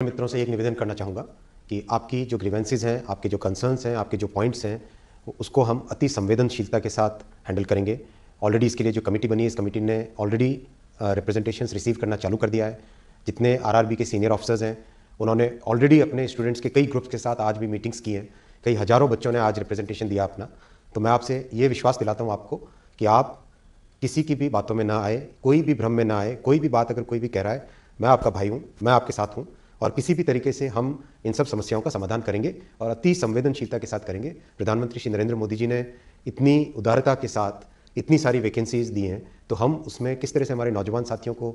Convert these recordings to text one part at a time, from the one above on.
मित्रों से एक निवेदन करना चाहूँगा कि आपकी जो ग्रीवेंसेस हैं, आपके जो कंसर्न्स हैं, आपके जो पॉइंट्स हैं, उसको हम अति संवेदनशीलता के साथ हैंडल करेंगे। ऑलरेडी इसके लिए जो कमेटी बनी है, इस कमेटी ने ऑलरेडी रिप्रेजेंटेशंस रिसीव करना चालू कर दिया है। जितने आरआरबी के सीनियर ऑफिसर्स हैं, उन्होंने ऑलरेडी अपने स्टूडेंट्स के कई ग्रुप्स के साथ आज भी मीटिंग्स की हैं। कई हज़ारों बच्चों ने आज रिप्रेजेंटेशन दिया अपना। तो मैं आपसे ये विश्वास दिलाता हूँ आपको कि आप किसी की भी बातों में ना आए, कोई भी भ्रम में ना आए। कोई भी बात अगर कोई भी कह रहा है, मैं आपका भाई हूँ, मैं आपके साथ हूँ और किसी भी तरीके से हम इन सब समस्याओं का समाधान करेंगे और अति संवेदनशीलता के साथ करेंगे। प्रधानमंत्री श्री नरेंद्र मोदी जी ने इतनी उदारता के साथ इतनी सारी वैकेंसीज दी हैं, तो हम उसमें किस तरह से हमारे नौजवान साथियों को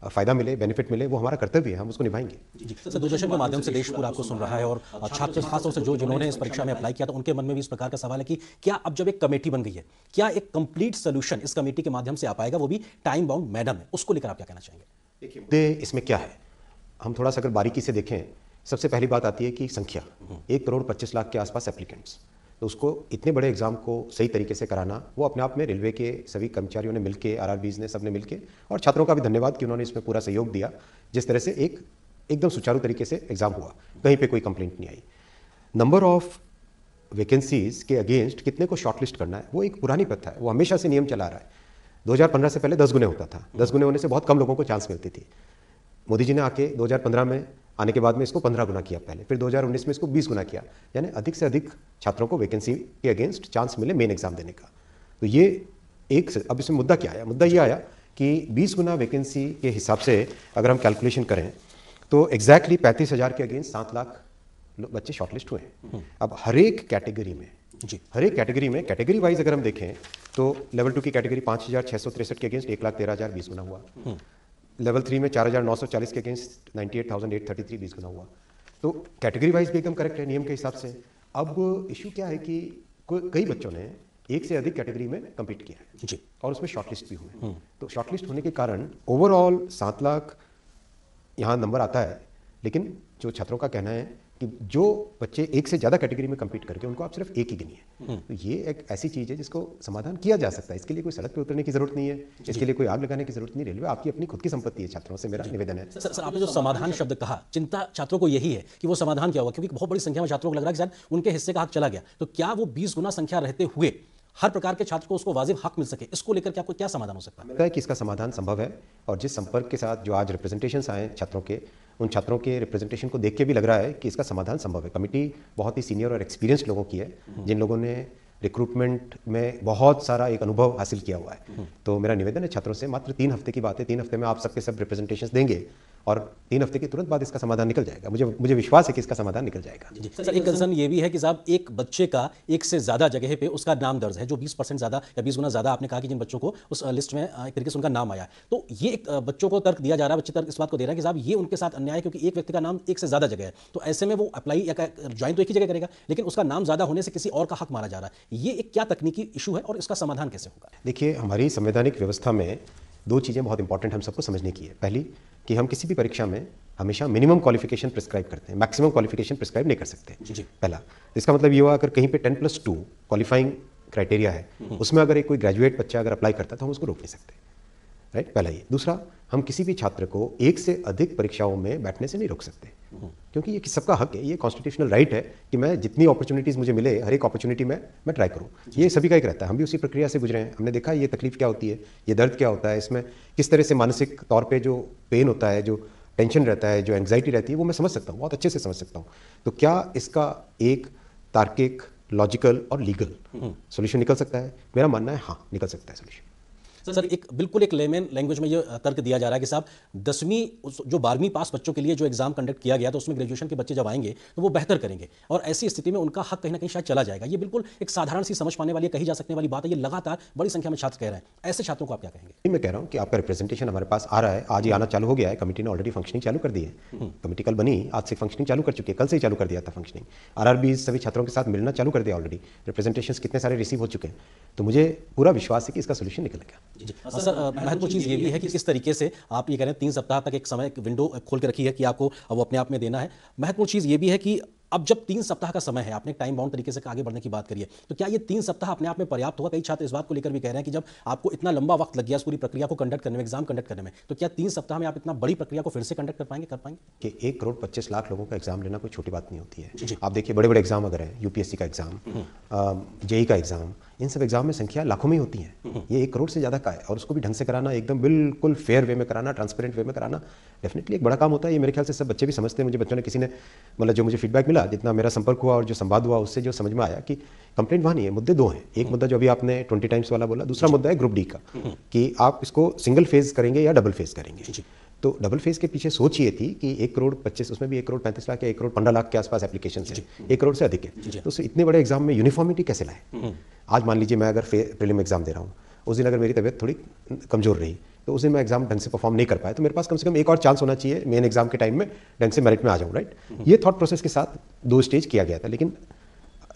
फ़ायदा मिले, बेनिफिट मिले, वो हमारा कर्तव्य है, हम उसको निभाएंगे। जी सर, दूरदर्शन के माध्यम से देश पूरा आपको सुन रहा है और छात्र खासतौर से जिन्होंने इस परीक्षा में अप्लाई किया, तो उनके मन में भी इस प्रकार का सवाल है कि क्या अब जब एक कमेटी बन गई है, क्या एक कंप्लीट सोल्यूशन इस कमेटी के माध्यम से आ पाएगा, वो भी टाइम बाउंड मैनर में? उसको लेकर आप क्या कहना चाहेंगे? देखिए, मुद्दे इसमें क्या है, हम थोड़ा सा अगर बारीकी से देखें, सबसे पहली बात आती है कि संख्या 1,25,00,000 के आसपास एप्लीकेंट्स, तो उसको इतने बड़े एग्जाम को सही तरीके से कराना, वो अपने आप में रेलवे के सभी कर्मचारियों ने मिलके, आरआरबीज ने, सब ने मिलके, और छात्रों का भी धन्यवाद कि उन्होंने इसमें पूरा सहयोग दिया। जिस तरह से एकदम सुचारू तरीके से एग्जाम हुआ, कहीं पे कोई कंप्लेंट नहीं आई। नंबर ऑफ वैकेंसीज के अगेंस्ट कितने को शॉर्टलिस्ट करना है, वो एक पुरानी प्रथा है, वो हमेशा से नियम चला आ रहा है। 2015 से पहले 10 गुने होता था, 10 गुने होने से बहुत कम लोगों को चांस मिलती थी। मोदी जी ने आके 2015 में आने के बाद में इसको 15 गुना किया पहले, फिर 2019 में इसको 20 गुना किया, यानी अधिक से अधिक छात्रों को वैकेंसी के अगेंस्ट चांस मिले मेन एग्जाम देने का। तो ये अब इसमें मुद्दा क्या आया? मुद्दा ये आया कि 20 गुना वैकेंसी के हिसाब से अगर हम कैलकुलेशन करें तो एग्जैक्टली 35,000 के अगेंस्ट 7 लाख बच्चे शॉर्टलिस्ट हुए हैं। अब हर एक कैटेगरी में कैटेगरी वाइज अगर हम देखें तो लेवल 2 की कैटेगरी 5,663 के अगेंस्ट 1,13,000 20 गुना हुआ। लेवल 3 में 4,940 के अगेंस्ट 98,833 20 गुना हुआ। तो कैटेगरी वाइज भी एकदम करेक्ट है नियम के हिसाब से। अब इशू क्या है कि कई बच्चों ने एक से अधिक कैटेगरी में कम्पीट किया है जी, और उसमें शॉर्टलिस्ट भी हुए। तो शॉर्टलिस्ट होने के कारण ओवरऑल 7 लाख यहाँ नंबर आता है, लेकिन जो छात्रों का कहना है कि जो बच्चे एक से ज़्यादा कैटेगरी में कम्पीट करके उनको आप सिर्फ एक ही गिनिए। तो ये एक ऐसी चीज़ है जिसको समाधान किया जा सकता है। इसके लिए कोई सड़क पर उतरने की जरूरत नहीं है, इसके लिए कोई आग लगाने की जरूरत नहीं। रेलवे आपकी अपनी खुद की संपत्ति है। छात्रों से मेरा निवेदन है। सर आपने जो समाधान शब्द कहा, चिंता छात्रों को यही है कि वो समाधान क्या होगा, क्योंकि बहुत बड़ी संख्या में छात्रों को लग रहा है कि शायद उनके हिस्से का हक चला गया। तो क्या वो 20 गुना संख्या रहते हुए हर प्रकार के छात्र को उसको वाजिब हक मिल सके, इसको लेकर क्या समाधान हो सकता है? लगता है कि इसका समाधान संभव है और जिस संपर्क के साथ जो आज रिप्रेजेंटेशंस आए छात्रों के, उन छात्रों के रिप्रेजेंटेशन को देख के भी लग रहा है कि इसका समाधान संभव है। कमेटी बहुत ही सीनियर और एक्सपीरियंस्ड लोगों की है, जिन लोगों ने रिक्रूटमेंट में बहुत सारा एक अनुभव हासिल किया हुआ है। तो मेरा निवेदन है छात्रों से, मात्र 3 हफ्ते की बात है, 3 हफ्ते में आप सबके सब रिप्रेजेंटेशन देंगे और 3 हफ्ते के तुरंत बाद इसका समाधान निकल जाएगा। मुझे विश्वास है कि इसका समाधान निकल जाएगा। जी सर, एक कंसर्न ये भी है कि साहब एक बच्चे का एक से ज़्यादा जगह पे उसका नाम दर्ज है, जो 20% ज़्यादा या 20 गुना ज़्यादा आपने कहा कि जिन बच्चों को उस लिस्ट में एक तरीके से उनका नाम आया, तो ये एक बच्चों को तर्क दिया जा रहा है, बच्चे तर्क इस बात को दे रहा है कि साहब ये उनके साथ अन्याय है, क्योंकि एक व्यक्ति का नाम एक से ज़्यादा जगह है, तो ऐसे में वो अप्लाई या ज्वाइन तो एक ही जगह करेगा, लेकिन उसका नाम ज़्यादा होने से किसी और का हक मारा जा रहा है। ये एक क्या तकनीकी इशू है और इसका समाधान कैसे होगा? देखिए, हमारी संवैधानिक व्यवस्था में 2 चीज़ें बहुत इंपॉर्टेंट हम सबको समझने की है। पहली कि हम किसी भी परीक्षा में हमेशा मिनिमम क्वालिफिकेशन प्रिस्क्राइब करते हैं, मैक्सिमम क्वालिफिकेशन प्रिस्क्राइब नहीं कर सकते। जी। पहला, इसका मतलब ये हुआ अगर कहीं पे 10+2 क्वालिफाइंग क्राइटेरिया है, उसमें अगर एक कोई ग्रेजुएट बच्चा अगर अप्लाई करता है तो हम उसको रोक नहीं सकते। राइट, पहला ये। दूसरा, हम किसी भी छात्र को एक से अधिक परीक्षाओं में बैठने से नहीं रोक सकते, क्योंकि ये सबका हक है, ये कॉन्स्टिट्यूशनल राइट है कि मैं जितनी अपॉर्चुनिटीज़ मुझे मिले, हर एक अपॉर्चुनिटी में मैं ट्राई करूँ। ये सभी का एक रहता है, हम भी उसी प्रक्रिया से गुजरे हैं। हमने देखा ये तकलीफ क्या होती है, ये दर्द क्या होता है, इसमें किस तरह से मानसिक तौर पर जो पेन होता है, जो टेंशन रहता है, जो एंग्जाइटी रहती है, वो मैं समझ सकता हूँ, बहुत अच्छे से समझ सकता हूँ। तो क्या इसका एक तार्किक, लॉजिकल और लीगल सोल्यूशन निकल सकता है? मेरा मानना है हाँ, निकल सकता है सोल्यूशन। सर एक बिल्कुल एक लेमन लैंग्वेज में ये तर्क दिया जा रहा है कि साहब 10वीं जो 12वीं पास बच्चों के लिए जो एग्जाम कंडक्ट किया गया, तो उसमें ग्रेजुएशन के बच्चे जब आएंगे तो वो बेहतर करेंगे, और ऐसी स्थिति में उनका हक कहीं ना कहीं शायद चला जाएगा। ये बिल्कुल एक साधारण सी समझ पाने वाली, कही जा सकने वाली बात है। ये लगातार बड़ी संख्या में छात्र कह रहे हैं, ऐसे छात्रों को आप क्या कहेंगे? मैं कह रहा हूँ कि आपका रिप्रेजेंटेशन हमारे पास आ रहा है, आज ही आना चालू हो गया है। कमेटी ने ऑलरेडी फंक्शनिंग चालू कर दी है। कमेटी कल बनी, आज से फंक्शनिंग चालू कर चुकी है, कल से ही चालू कर दिया था फंक्शनिंग। आरआरबी सभी छात्रों के साथ मिलना चालू कर दिया ऑलरेडी, रिप्रेजेंटेशन कितने सारे रिसीव हो चुके हैं। तो मुझे पूरा विश्वास है कि इसका सोल्यूशन निकलेगा। सर महत्वपूर्ण चीज़ ये भी है कि किस तरीके से आप ये कह रहे हैं 3 सप्ताह तक एक समय विंडो खोल के रखी है कि आपको वो अपने आप में देना है। महत्वपूर्ण चीज़ ये भी है कि अब जब 3 सप्ताह का समय है, आपने टाइम बाउंड तरीके से आगे बढ़ने की बात करी है, तो क्या ये 3 सप्ताह अपने आप में पर्याप्त होगा? कई छात्र इस बात को लेकर भी कह रहे हैं कि जब आपको इतना लंबा वक्त लग गया इस पूरी प्रक्रिया को कंडक्ट करने में, एग्जाम कंडक्ट करने में, तो क्या 3 सप्ताह में आप इतना बड़ी प्रक्रिया को फिर से कंडक्ट कर पाएंगे? कि 1,25,00,000 लोगों का एग्जाम लेना कोई छोटी बात नहीं होती जी। है। आप देखिए बड़े बड़े एग्जाम अगर है, यूपीएससी का एग्जाम, जेई का एग्जाम, इन सब एग्जाम में संख्या लाखों में ही होती है। ये 1 करोड़ से ज़्यादा का है और उसको भी ढंग से कराना, एकदम बिल्कुल फेयर वे में कराना, ट्रांसपेरेंट वे में कराना डेफिनेटली एक बड़ा काम होता है। ये मेरे ख्याल से सब बच्चे भी समझते हैं। मुझे बच्चों ने किसी ने मतलब जो मुझे फीडबैक मिला, जितना मेरा संपर्क हुआ और जो संवाद हुआ, उससे जो समझ में आया कि कंप्लेंट वहाँ नहीं है, मुद्दे दो हैं। एक मुद्दा जो अभी आपने 20 टाइम्स वाला बोला, दूसरा मुद्दा है ग्रुप डी का, कि आप इसको सिंगल फेज करेंगे या डबल फेज करेंगे। तो डबल फेज के पीछे सोच ये थी कि 1,25,00,000, उसमें भी 1,35,00,000 या 1,15,00,000 के आसपास एप्लीकेशन है, 1 करोड़ से अधिक है। तो इतने बड़े एग्जाम में यूनिफॉर्मिटी कैसे लाए? आज मान लीजिए मैं अगर प्रीलिम एग्जाम दे रहा हूँ, उस दिन अगर मेरी तबीयत थोड़ी कमजोर रही, तो उस दिन मैं एग्जाम ढंग से परफॉर्म नहीं कर पाया, तो मेरे पास कम से कम एक और चांस होना चाहिए मेन एग्जाम के टाइम में ढंग से मेरिट में आ जाऊँ, राइट? ये थॉट प्रोसेस के साथ 2 स्टेज किया गया था। लेकिन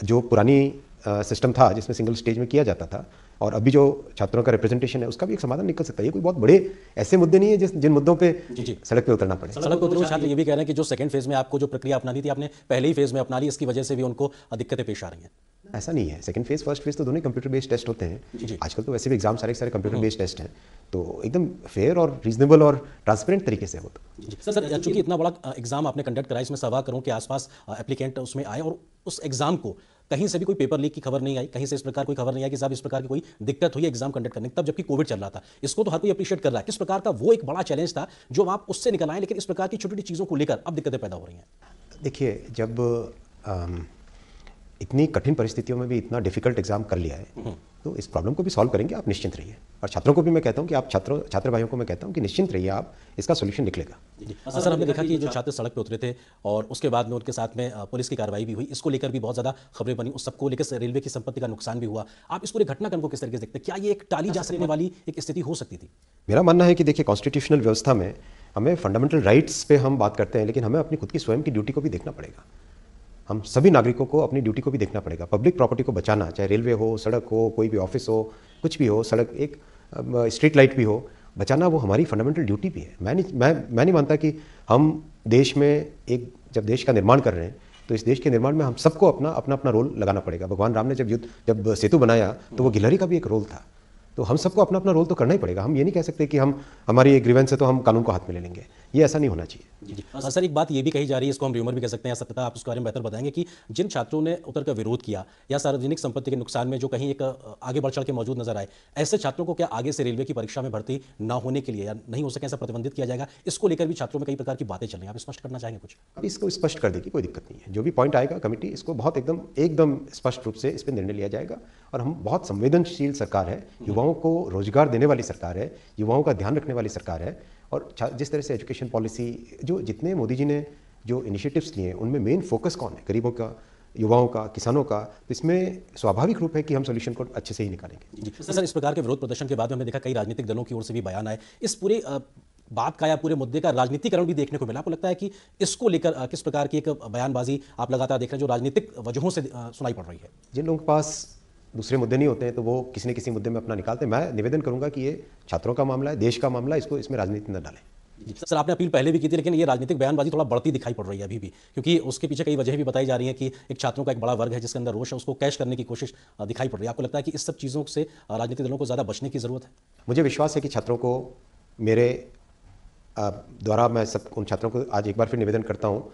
जो पुरानी सिस्टम था जिसमें सिंगल स्टेज में किया जाता था, और अभी जो छात्रों का रिप्रेजेंटेशन है, उसका भी एक समाधान निकल सकता है। ये कोई बहुत बड़े ऐसे मुद्दे नहीं है जिन मुद्दों पे सड़क पे उतरना पड़े। सड़क पर उतरे हुए छात्र ये भी कह रहे हैं कि जो सेकंड फेज में आपको जो प्रक्रिया अपनानी थी, आपने पहले ही फेज में अपना ली, इसकी वजह से भी उनको दिक्कतें पेश आ रही हैं। ऐसा नहीं है। सेकंड फेज, फर्स्ट फेज तो दोनों कंप्यूटर बेस्ड टेस्ट होते हैं। आजकल तो वैसे भी एग्जाम सारे कंप्यूटर बेस्ड टेस्ट हैं, तो एकदम फेयर और रीजनेबल और ट्रांसपेरेंट तरीके से होता है। सर, चूंकि इतना बड़ा एग्जाम आपने कंडक्ट कराया, इसमें 1.25 करोड़ के आसपास एप्लीकेंट उसमें आए, और उस एग्जाम को कहीं से भी कोई पेपर लीक की खबर नहीं आई, कहीं से इस प्रकार कोई खबर नहीं आई कि साहब इस प्रकार की कोई दिक्कत हुई एग्जाम कंडक्ट करने, तब जबकि कोविड चल रहा था। इसको तो हर कोई अप्रिशिएट कर रहा है। किस प्रकार का वो एक बड़ा चैलेंज था जो आप उससे निकल आए, लेकिन इस प्रकार की छोटी छोटी चीज़ों को लेकर अब दिक्कतें पैदा हो रही हैं? देखिए, जब इतनी कठिन परिस्थितियों में भी इतना डिफिकल्ट एग्जाम कर लिया है, तो इस प्रॉब्लम को भी सॉल्व करेंगे, आप निश्चिंत रहिए। और छात्रों को भी मैं कहता हूं कि आप छात्र भाइयों को मैं कहता हूं कि निश्चिंत रहिए, आप इसका सोल्यूशन निकलेगा। सर, हमने देखा कि जो छात्र सड़क पे उतरे थे और उसके बाद में उनके साथ में पुलिस की कार्रवाई भी हुई, इसको लेकर भी बहुत ज़्यादा खबरें बनी, उस सबको लेकर रेलवे की संपत्ति का नुकसान भी हुआ। आप इस पूरे घटनाक्रम को किस तरीके से देखते हैं? क्या ये एक टाली जा सकने वाली एक स्थिति हो सकती थी? मेरा मानना है कि देखिए, कॉन्स्टिट्यूशनल व्यवस्था में हमें फंडामेंटल राइट्स पे हम बात करते हैं, लेकिन हमें अपनी खुद की स्वयं की ड्यूटी को भी देखना पड़ेगा। हम सभी नागरिकों को अपनी ड्यूटी को भी देखना पड़ेगा। पब्लिक प्रॉपर्टी को बचाना, चाहे रेलवे हो, सड़क हो, कोई भी ऑफिस हो, कुछ भी हो, सड़क, एक स्ट्रीट लाइट भी हो, बचाना वो हमारी फंडामेंटल ड्यूटी भी है। मैं नहीं मानता कि हम देश में जब देश का निर्माण कर रहे हैं, तो इस देश के निर्माण में हम सबको अपना रोल लगाना पड़ेगा। भगवान राम ने जब सेतु बनाया, तो वो गिलहरी का भी एक रोल था। तो हम सबको अपना रोल तो करना ही पड़ेगा। हम ये नहीं कह सकते कि हमारी एक ग्रीवेंस है तो हम कानून को हाथ में ले लेंगे। ये ऐसा नहीं होना चाहिए। जी। सर, एक बात ये भी कही जा रही है, इसको हम र्यूमर भी कह सकते हैं या सत्यता, आप उसके बारे में बेहतर बताएंगे, कि जिन छात्रों ने उतर कर विरोध किया या सार्वजनिक संपत्ति के नुकसान में जो कहीं एक आगे बढ़ चढ़ के मौजूद नजर आए, ऐसे छात्रों को क्या आगे से रेलवे की परीक्षा में भर्ती ना होने के लिए या नहीं हो सके ऐसा प्रतिबंधित किया जाएगा? इसको लेकर भी छात्रों में कई प्रकार की बातें चल रही हैं, आप स्पष्ट करना चाहेंगे कुछ? अब इसको स्पष्ट कर देगी, कोई दिक्कत नहीं है। जो भी पॉइंट आएगा, कमेटी इसको बहुत एकदम स्पष्ट रूप से इस पर निर्णय लिया जाएगा। और हम बहुत संवेदनशील सरकार है, युवाओं को रोजगार देने वाली सरकार है, युवाओं का ध्यान रखने वाली सरकार है। और जिस तरह से एजुकेशन पॉलिसी, जितने मोदी जी ने जो इनिशिएटिव्स लिए हैं, उनमें मेन फोकस कौन है? गरीबों का, युवाओं का, किसानों का। तो इसमें स्वाभाविक रूप है कि हम सोल्यूशन को अच्छे से ही निकालेंगे। जी सर, इस प्रकार के विरोध प्रदर्शन के बाद हमने देखा कई राजनीतिक दलों की ओर से भी बयान आए। इस पूरे बात का या पूरे मुद्दे का राजनीतिकरण भी देखने को मिला। आपको लगता है कि इसको लेकर किस प्रकार की एक बयानबाजी आप लगातार देख रहे हैं जो राजनीतिक वजहों से सुनाई पड़ रही है? जिन लोगों के पास दूसरे मुद्दे नहीं होते हैं, तो वो किसी न किसी मुद्दे में अपना निकालते हैं। मैं निवेदन करूंगा कि ये छात्रों का मामला है, देश का मामला है, इसमें राजनीति न डालें। सर, आपने अपील पहले भी की थी, लेकिन ये राजनीतिक बयानबाजी थोड़ा बढ़ती दिखाई पड़ रही है अभी भी, क्योंकि उसके पीछे कई वजह भी बताई जा रही हैं कि एक छात्रों का एक बड़ा वर्ग है जिसके अंदर रोष है, उसको कैश करने की कोशिश दिखाई पड़ रही है। आपको लगता है कि इस सब चीज़ों से राजनीतिक दलों को ज़्यादा बचने की ज़रूरत है? मुझे विश्वास है कि छात्रों को मेरे द्वारा, मैं सब उन छात्रों को आज एक बार फिर निवेदन करता हूँ,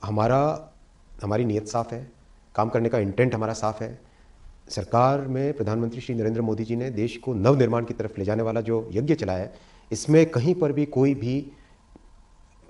हमारी नीयत साफ़ है, काम करने का इंटेंट हमारा साफ़ है। सरकार में प्रधानमंत्री श्री नरेंद्र मोदी जी ने देश को नवनिर्माण की तरफ ले जाने वाला जो यज्ञ चलाया है, इसमें कहीं पर भी कोई भी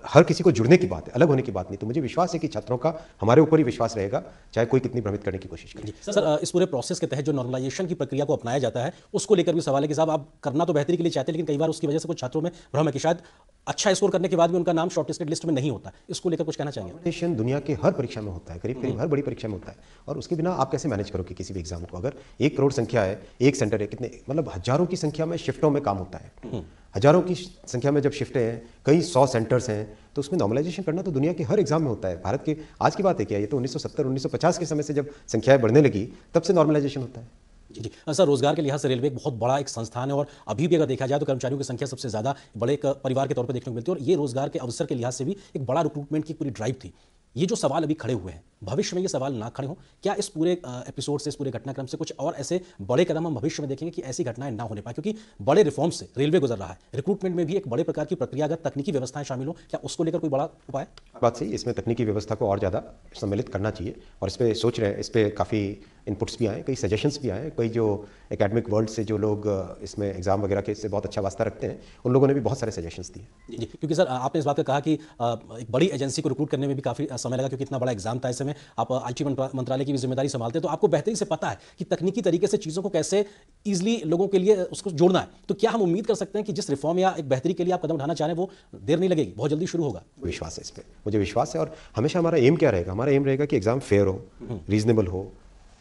हर किसी को जुड़ने की बात है, अलग होने की बात नहीं। तो मुझे विश्वास है कि छात्रों का हमारे ऊपर ही विश्वास रहेगा, चाहे कोई कितनी भ्रमित करने की कोशिश करे। सर, इस पूरे प्रोसेस के तहत जो नॉर्मलाइजेशन की प्रक्रिया को अपनाया जाता है, उसको लेकर भी सवाल है कि साहब आप करना तो बेहतरी के लिए चाहते हैं, लेकिन कई बार उसकी वजह से कुछ छात्रों में भ्रम है कि शायद अच्छा स्कोर करने के बाद भी उनका नाम शॉर्टलिस्टेड लिस्ट में नहीं होता। इसको लेकर कुछ कहना चाहेंगे? कॉम्पिटिशन दुनिया के हर परीक्षा में होता है, करीब हर बड़ी परीक्षा में होता है। और उसके बिना आप कैसे मैनेज करोगे किसी भी एग्जाम को? अगर 1 करोड़ संख्या है, एक सेंटर है, कितने मतलब हजारों की संख्या में शिफ्टों में काम होता है। हजारों की संख्या में जब शिफ्टें हैं, कई 100 सेंटर्स हैं, तो उसमें नॉर्मलाइजेशन करना तो दुनिया के हर एग्जाम में होता है। भारत के आज की बात है क्या? ये तो 1970-1950 के समय से जब संख्याएं बढ़ने लगी, तब से नॉर्मलाइजेशन होता है। जी। सर, रोजगार के लिहाज से रेलवे एक बहुत बड़ा एक संस्थान है और अभी भी अगर देखा जाए तो कर्मचारियों की संख्या सबसे ज़्यादा बड़े एक परिवार के तौर पर देखने को मिलती है, और ये रोजगार के अवसर के लिहाज से भी एक बड़ा रिक्रूटमेंट की पूरी ड्राइव थी। ये जो सवाल अभी खड़े हुए हैं, भविष्य में ये सवाल ना खड़े हों? क्या इस पूरे एपिसोड से, इस पूरे घटनाक्रम से कुछ और ऐसे बड़े कदम हम भविष्य में देखेंगे कि ऐसी घटनाएं ना होने पाए? क्योंकि बड़े रिफॉर्म से रेलवे गुजर रहा है, रिक्रूटमेंट में भी एक बड़े प्रकार की प्रक्रियागत तकनीकी व्यवस्थाएं शामिल हो, क्या उसको लेकर कोई बड़ा उपाय? बात सही, इसमें तकनीकी व्यवस्था को और ज़्यादा सम्मिलित करना चाहिए और इस पे सोच रहे हैं। इस पे काफ़ी इनपुट्स भी आए, कई सजेशंस भी आए, कई जो एकेडमिक वर्ल्ड से जो लोग इसमें एग्जाम वगैरह के इससे बहुत अच्छा वास्ता रखते हैं, उन लोगों ने भी बहुत सारे सजेशंस दिए। जी, क्योंकि सर आपने इस बात का कहा कि एक बड़ी एजेंसी को रिक्रूट करने में भी काफ़ी समय लगा, क्योंकि इतना बड़ा एग्जाम था। ऐसे में आप आईटी मंत्रालय की भी जिम्मेदारी संभालते हैं, तो आपको बेहतरी से पता है कि तकनीकी तरीके से चीज़ों को कैसे ईजिली लोगों के लिए उसको जोड़ना है। तो क्या हम उम्मीद कर सकते हैं कि जिस रिफॉर्म या एक बेहतरी के लिए आप कदम उठाना चाह रहे हैं, वो देर नहीं लगेगी, बहुत जल्दी शुरू होगा? विश्वास है इस पे, मुझे विश्वास है। और हमेशा हमारा एम क्या रहेगा? हमारा एम रहेगा कि एग्ज़ाम फेयर हो, रीजनेबल हो,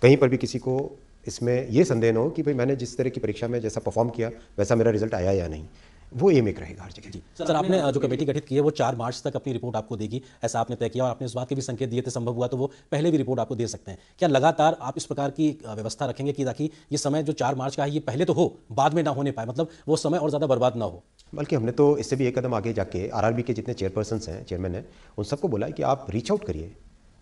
कहीं पर भी किसी को इसमें ये संदेह न हो कि भाई मैंने जिस तरह की परीक्षा में जैसा परफॉर्म किया वैसा मेरा रिजल्ट आया या नहीं। वो एम एक रहेगा हर जगह। जी सर, आपने जो कमेटी गठित की है वो 4 मार्च तक अपनी रिपोर्ट आपको देगी, ऐसा आपने तय किया, और आपने इस बात के भी संकेत दिए थे संभव हुआ तो वो पहले भी रिपोर्ट आपको दे सकते हैं। क्या लगातार आप इस प्रकार की व्यवस्था रखेंगे कि ताकि ये समय जो 4 मार्च का है ये पहले तो हो, बाद में ना होने पाए, मतलब वो समय और ज़्यादा बर्बाद ना हो? बल्कि हमने तो इससे भी एक कदम आगे जाके आरआरबी के जितने चेयरपर्सन्स हैं, चेयरमैन हैं, उन सबको बोला है कि आप रीच आउट करिए,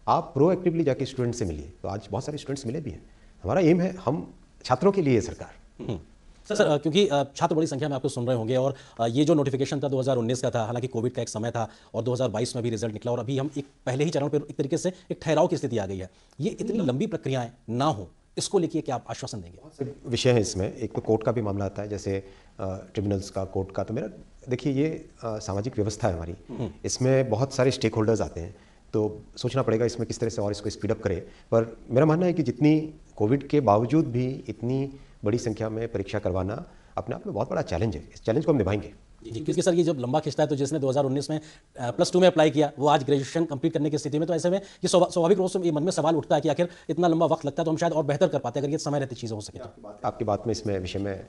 आप प्रोएक्टिवली जाके स्टूडेंट से मिलिए। तो आज बहुत सारे स्टूडेंट्स मिले भी हैं। हमारा एम है, हम छात्रों के लिए सरकार। सर क्योंकि छात्र बड़ी संख्या में आपको सुन रहे होंगे, और ये जो नोटिफिकेशन था 2019 का था, हालांकि कोविड का एक समय था, और 2022 में भी रिजल्ट निकला, और अभी हम एक पहले ही चरण पर एक तरीके से एक ठहराव की स्थिति आ गई है। ये इतनी लंबी प्रक्रियाएं ना हो, इसको लेके क्या आप आश्वासन देंगे? विषय है इसमें, एक तो कोर्ट का भी मामला आता है, जैसे ट्रिब्यूनल्स का, कोर्ट का। तो मेरा देखिए, ये सामाजिक व्यवस्था है हमारी, इसमें बहुत सारे स्टेक होल्डर्स आते हैं, तो सोचना पड़ेगा इसमें किस तरह से और इसको स्पीड अप करें। पर मेरा मानना है कि जितनी कोविड के बावजूद भी इतनी बड़ी संख्या में परीक्षा करवाना अपने आप में बहुत बड़ा चैलेंज है। इस चैलेंज को हम निभाएंगे। जी, क्योंकि सर ये जब लंबा खिंचता है, तो जिसने 2019 में +2 में अप्लाई किया, वो आज ग्रेजुएशन कंप्लीट करने की स्थिति में, तो ऐसे में ये स्वाभाविक रूप से ये मन में सवाल उठता है कि आखिर इतना लंबा वक्त लगता है तो हम शायद और बेहतर कर पाते अगर ये समय रहते चीज़ें हो सके तो। आपकी बात में, इसमें विषय में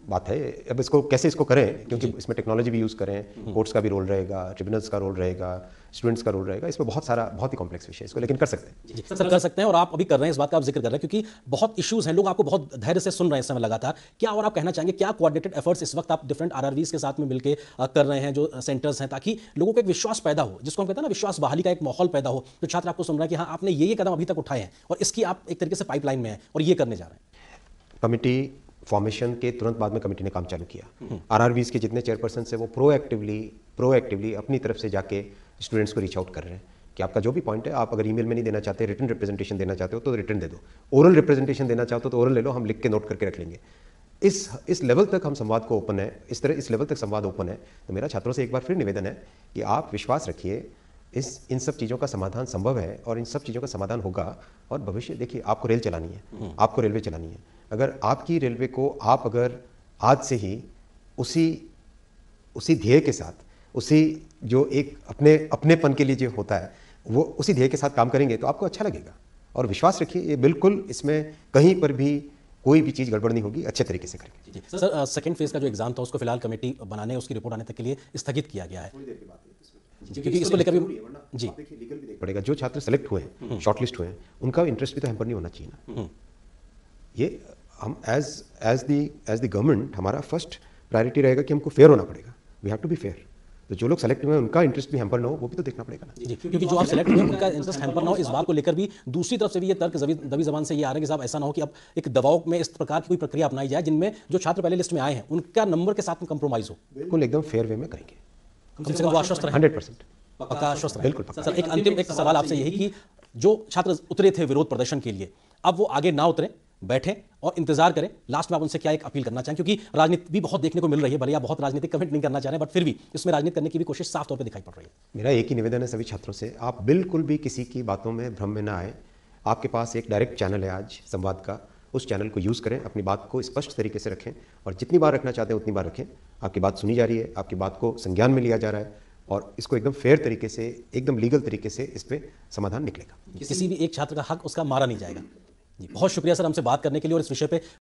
बात है। अब इसको कैसे इसको करें, क्योंकि इसमें टेक्नोलॉजी भी यूज़ करें, कोर्ट्स का भी रोल रहेगा, ट्रिब्यूनल्स का रोल रहेगा, स्टूडेंट्स का रोल रहेगा, इसमें बहुत ही कॉम्प्लेक्स विषय है इसको, लेकिन कर सकते हैं। जी सर, कर सकते हैं, और आप अभी कर रहे हैं, इस बात का आप जिक्र कर रहे हैं, क्योंकि बहुत इश्यूज हैं, लोग आपको बहुत धैर्य से सुन रहे हैं इस समय लगातार। क्या और आप कहना चाहेंगे, क्या कोऑर्डिनेटेड एफर्ट्स इस वक्त आप डिफरेंट आरआरबीज के साथ में मिलकर कर रहे हैं, जो सेंटर्स हैं, ताकि लोगों को एक विश्वास पैदा हो, जिसको हम कहते हैं ना, विश्वास बहाली का एक माहौल पैदा हो, तो छात्र आपको सुन रहा है कि हाँ, आपने ये कदम अभी तक उठाए हैं और इसकी आप एक तरीके से पाइपलाइन में हैं और ये करने जा रहे हैं? कमिटी फॉर्मेशन के तुरंत बाद में कमेटी ने काम चालू किया। आरआरबीज के जितने चेयरपर्सन है वो प्रोएक्टिवली अपनी तरफ से जाके स्टूडेंट्स को रीच आउट कर रहे हैं कि आपका जो भी पॉइंट है, आप अगर ईमेल में नहीं देना चाहते, रिटन रिप्रेजेंटेशन देना चाहते हो तो रिटन दे दो, ओरल रिप्रेजेंटेशन देना चाहते हो तो ओरल ले लो, हम लिख के नोट करके रख लेंगे। इस लेवल तक हम संवाद को ओपन है, इस लेवल तक संवाद ओपन है। तो मेरा छात्रों से एक बार फिर निवेदन है कि आप विश्वास रखिए, इन सब चीज़ों का समाधान संभव है और इन सब चीज़ों का समाधान होगा। और भविष्य देखिए, आपको रेल चलानी है, आपको रेलवे चलानी है। अगर आपकी रेलवे को आप अगर आज से ही उसी ध्येय के साथ, उसी जो एक अपनेपन के लिए जो होता है, वो उसी ध्येय के साथ काम करेंगे तो आपको अच्छा लगेगा। और विश्वास रखिए, ये बिल्कुल इसमें कहीं पर भी कोई भी चीज़ गड़बड़ नहीं होगी, अच्छे तरीके से करेंगे। सर सेकंड फेज का जो एग्जाम था उसको फिलहाल कमेटी बनाने, उसकी रिपोर्ट आने तक के लिए स्थगित किया गया है, क्योंकि इसको लेकर भी जी पड़ेगा। जो छात्र सेलेक्ट हुए हैं, शॉर्टलिस्ट हुए हैं, उनका इंटरेस्ट भी तो हैम्पर नहीं होना चाहिए ना। ये हम एज द गवर्नमेंट, हमारा फर्स्ट प्रायोरिटी रहेगा कि हमको फेयर होना पड़ेगा। We have to be fair. तो जो लोग सेलेक्ट हुए हैं उनका इंटरेस्ट भी हैम्पर ना हो, वो भी तो देखना पड़ेगा ना। जी, क्योंकि जो आप सेलेक्ट हुए हैं उनका इंटरेस्ट हैम्पर ना हो, इस बात को लेकर भी दूसरी तरफ से भी ये तर्क दबी जबान से ये आ रहा है कि साहब ऐसा ना हो कि अब एक दबाव में इस प्रकार की कोई प्रक्रिया अपनाई जाए जिनमें जो छात्र पहले लिस्ट में आए हैं उनका नंबर के साथ में कंप्रोमाइज हो। बिल्कुल एकदम फेयर वे में करेंगे, कम से कम वो आश्वस्त रहे। 100% पक्का आश्वस्त रहे। बिल्कुल पक्का। सर एक अंतिम एक सवाल आपसे यही कि जो छात्र उतरे थे विरोध प्रदर्शन के लिए, अब वो आगे ना उतरे, बैठे और इंतजार करें, लास्ट में आप उनसे क्या एक अपील करना चाहें, क्योंकि राजनीति भी बहुत देखने को मिल रही है, भले आप बहुत राजनीतिक कमेंट नहीं करना चाह रहे, बट फिर भी इसमें राजनीति करने की भी कोशिश साफ तौर पे दिखाई पड़ रही है। मेरा एक ही निवेदन है सभी छात्रों से, आप बिल्कुल भी किसी की बातों में भ्रम में ना आए। आपके पास एक डायरेक्ट चैनल है आज संवाद का, उस चैनल को यूज़ करें, अपनी बात को स्पष्ट तरीके से रखें और जितनी बार रखना चाहते हैं उतनी बार रखें। आपकी बात सुनी जा रही है, आपकी बात को संज्ञान में लिया जा रहा है और इसको एकदम फेयर तरीके से, एकदम लीगल तरीके से इस पर समाधान निकलेगा। किसी भी एक छात्र का हक उसका मारा नहीं जाएगा। जी बहुत शुक्रिया सर हमसे बात करने के लिए और इस विषय पे